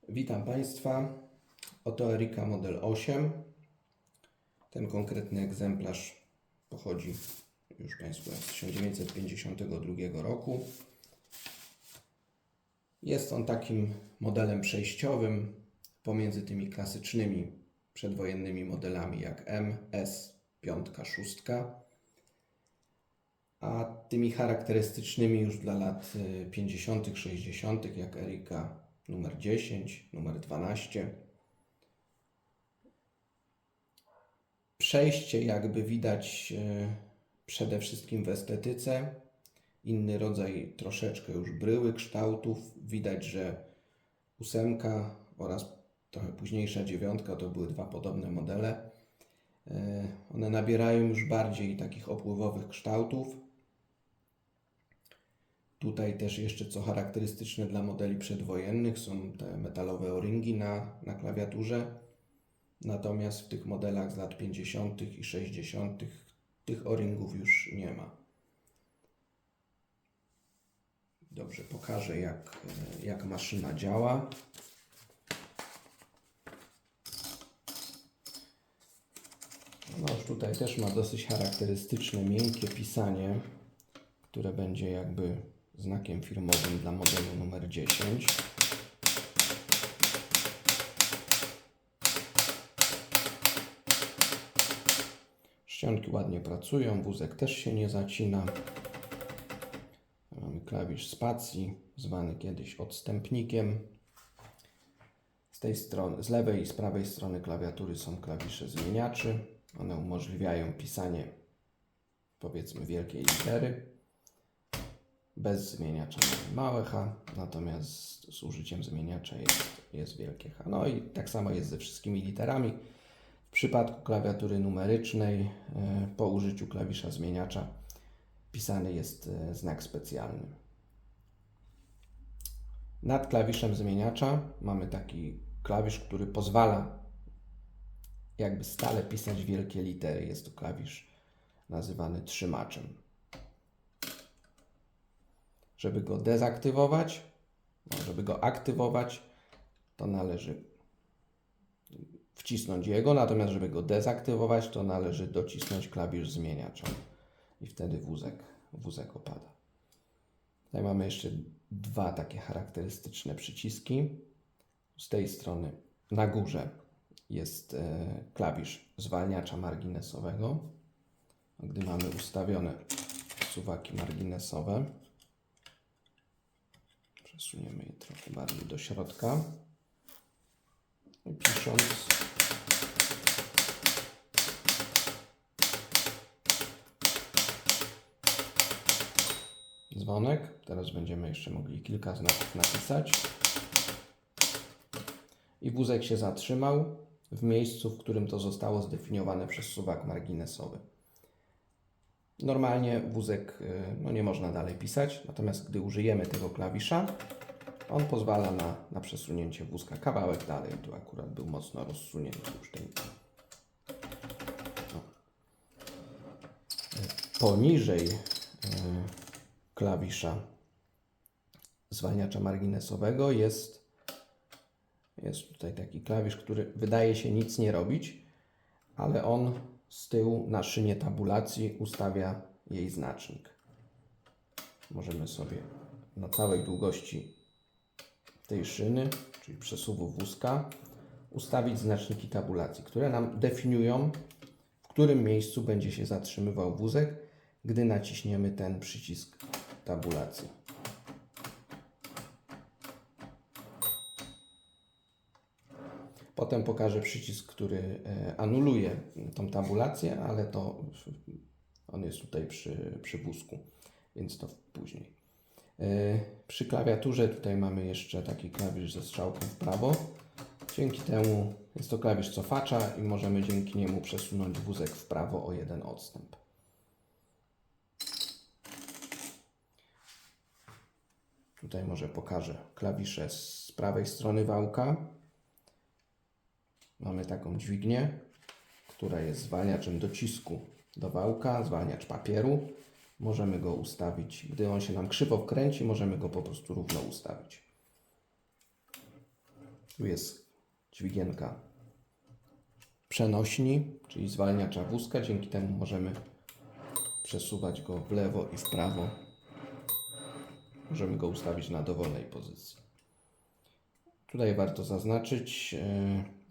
Witam Państwa. Oto Erica model 8. Ten konkretny egzemplarz pochodzi, już Państwu, z 1952 roku. Jest on takim modelem przejściowym pomiędzy tymi klasycznymi przedwojennymi modelami jak M, S, 5, 6, a tymi charakterystycznymi już dla lat 50., 60., jak Erica numer 10, numer 12. Przejście jakby widać przede wszystkim w estetyce. Inny rodzaj troszeczkę już bryły, kształtów. Widać, że 8 oraz trochę późniejsza 9 to były dwa podobne modele. One nabierają już bardziej takich opływowych kształtów. Tutaj też jeszcze co charakterystyczne dla modeli przedwojennych są te metalowe o-ringi na klawiaturze. Natomiast w tych modelach z lat 50. i 60. tych o-ringów już nie ma. Dobrze, pokażę jak maszyna działa. No już tutaj też ma dosyć charakterystyczne, miękkie pisanie, które będzie jakby znakiem firmowym dla modelu numer 10. Czcionki ładnie pracują, wózek też się nie zacina. Mamy klawisz spacji, zwany kiedyś odstępnikiem. Z tej strony, z lewej i z prawej strony klawiatury są klawisze zmieniaczy. One umożliwiają pisanie, powiedzmy, wielkiej litery. Bez zmieniacza mamy małe H, natomiast z użyciem zmieniacza jest wielkie H. No i tak samo jest ze wszystkimi literami. W przypadku klawiatury numerycznej po użyciu klawisza zmieniacza pisany jest znak specjalny. Nad klawiszem zmieniacza mamy taki klawisz, który pozwala jakby stale pisać wielkie litery. Jest to klawisz nazywany trzymaczem. Żeby go dezaktywować, żeby go aktywować, to należy wcisnąć jego, natomiast żeby go dezaktywować, to należy docisnąć klawisz zmieniacza i wtedy wózek opada. Tutaj mamy jeszcze dwa takie charakterystyczne przyciski. Z tej strony na górze jest klawisz zwalniacza marginesowego. Gdy mamy ustawione suwaki marginesowe, przesuniemy je trochę bardziej do środka i pisząc dzwonek. Teraz będziemy jeszcze mogli kilka znaków napisać. I wózek się zatrzymał w miejscu, w którym to zostało zdefiniowane przez suwak marginesowy. Normalnie wózek nie można dalej pisać, natomiast gdy użyjemy tego klawisza, on pozwala na przesunięcie wózka kawałek dalej. Tu akurat był mocno rozsunięty już ten. Poniżej klawisza zwalniacza marginesowego jest tutaj taki klawisz, który wydaje się nic nie robić, ale on z tyłu na szynie tabulacji ustawia jej znacznik. Możemy sobie na całej długości tej szyny, czyli przesuwu wózka, ustawić znaczniki tabulacji, które nam definiują, w którym miejscu będzie się zatrzymywał wózek, gdy naciśniemy ten przycisk tabulacji. Potem pokażę przycisk, który anuluje tą tabulację, ale on jest tutaj przy wózku, więc to później. Przy klawiaturze tutaj mamy jeszcze taki klawisz ze strzałką w prawo. Dzięki temu jest to klawisz cofacza i możemy dzięki niemu przesunąć wózek w prawo o jeden odstęp. Tutaj może pokażę klawisze z prawej strony wałka. Mamy taką dźwignię, która jest zwalniaczem docisku do wałka, zwalniacz papieru. Możemy go ustawić, gdy on się nam krzywo wkręci, możemy go po prostu równo ustawić. Tu jest dźwigienka przenośni, czyli zwalniacza wózka. Dzięki temu możemy przesuwać go w lewo i w prawo. Możemy go ustawić na dowolnej pozycji. Tutaj warto zaznaczyć,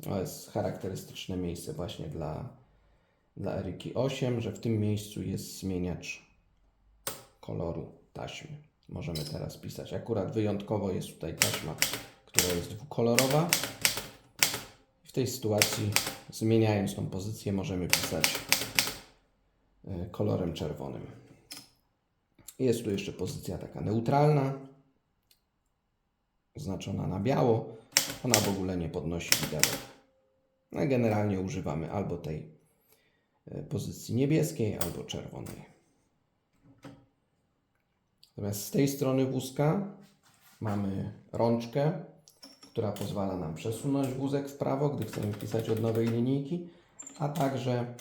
to jest charakterystyczne miejsce właśnie dla Eryki 8, że w tym miejscu jest zmieniacz koloru taśmy. Możemy teraz pisać. Akurat wyjątkowo jest tutaj taśma, która jest dwukolorowa. W tej sytuacji, zmieniając tą pozycję, możemy pisać kolorem czerwonym. Jest tu jeszcze pozycja taka neutralna, oznaczona na biało. Ona w ogóle nie podnosi widełek. No, generalnie używamy albo tej pozycji niebieskiej, albo czerwonej. Natomiast z tej strony wózka mamy rączkę, która pozwala nam przesunąć wózek w prawo, gdy chcemy pisać od nowej linijki, a także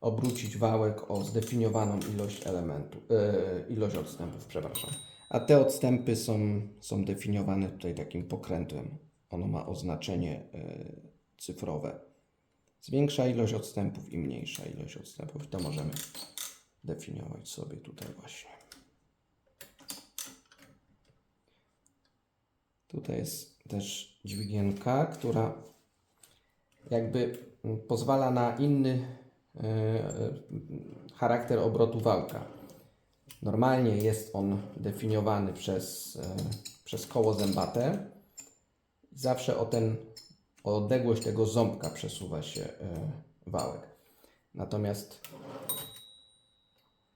obrócić wałek o zdefiniowaną ilość odstępów, przepraszam. A te odstępy są definiowane tutaj takim pokrętłem. Ono ma oznaczenie cyfrowe. Zwiększa ilość odstępów i mniejsza ilość odstępów. To możemy definiować sobie tutaj właśnie. Tutaj jest też dźwigienka, która jakby pozwala na inny charakter obrotu wałka. Normalnie jest on definiowany przez koło zębate. Zawsze o odległość tego ząbka przesuwa się wałek. Natomiast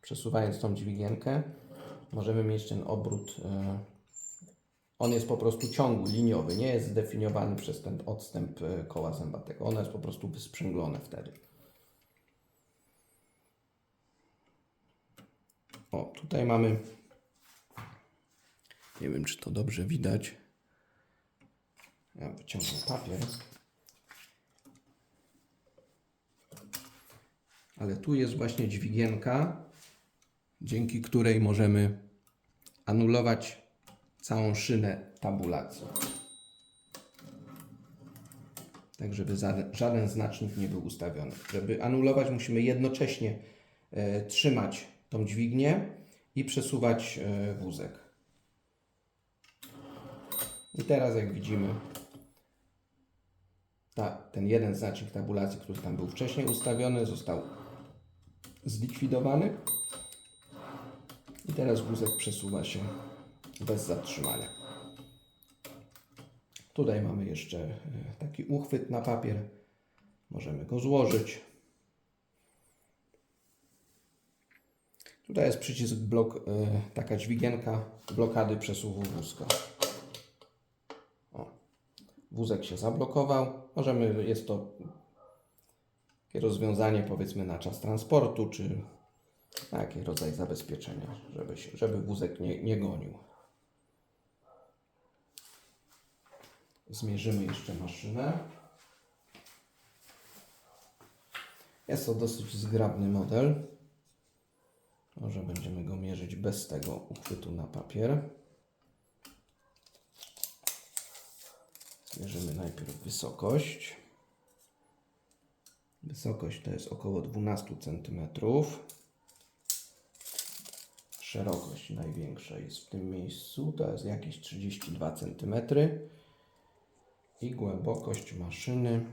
przesuwając tą dźwigienkę, możemy mieć ten obrót. On jest po prostu ciągły, liniowy, nie jest zdefiniowany przez ten odstęp koła zębatego. Ono jest po prostu wysprzęglone wtedy. O, tutaj mamy, nie wiem, czy to dobrze widać. Ja wyciągnę papier. Ale tu jest właśnie dźwigienka, dzięki której możemy anulować całą szynę tabulacji. Tak, żeby żaden znacznik nie był ustawiony. Żeby anulować, musimy jednocześnie trzymać tą dźwignię i przesuwać wózek. I teraz, jak widzimy, ten jeden znacznik tabulacji, który tam był wcześniej ustawiony, został zlikwidowany. I teraz wózek przesuwa się bez zatrzymania. Tutaj mamy jeszcze taki uchwyt na papier. Możemy go złożyć. Tutaj jest przycisk taka dźwigienka blokady przesuwu wózka. O, wózek się zablokował. Jest to takie rozwiązanie, powiedzmy, na czas transportu, czy taki rodzaj zabezpieczenia, żeby wózek nie gonił. Zmierzymy jeszcze maszynę. Jest to dosyć zgrabny model. Może będziemy go mierzyć bez tego uchwytu na papier. Zmierzymy najpierw wysokość. Wysokość to jest około 12 cm. Szerokość największa jest w tym miejscu, to jest jakieś 32 cm. I głębokość maszyny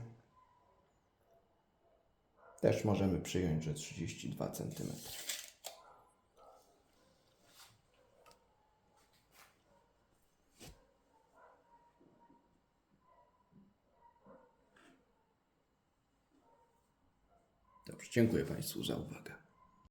też możemy przyjąć, że 32 cm. Dobrze, dziękuję Państwu za uwagę.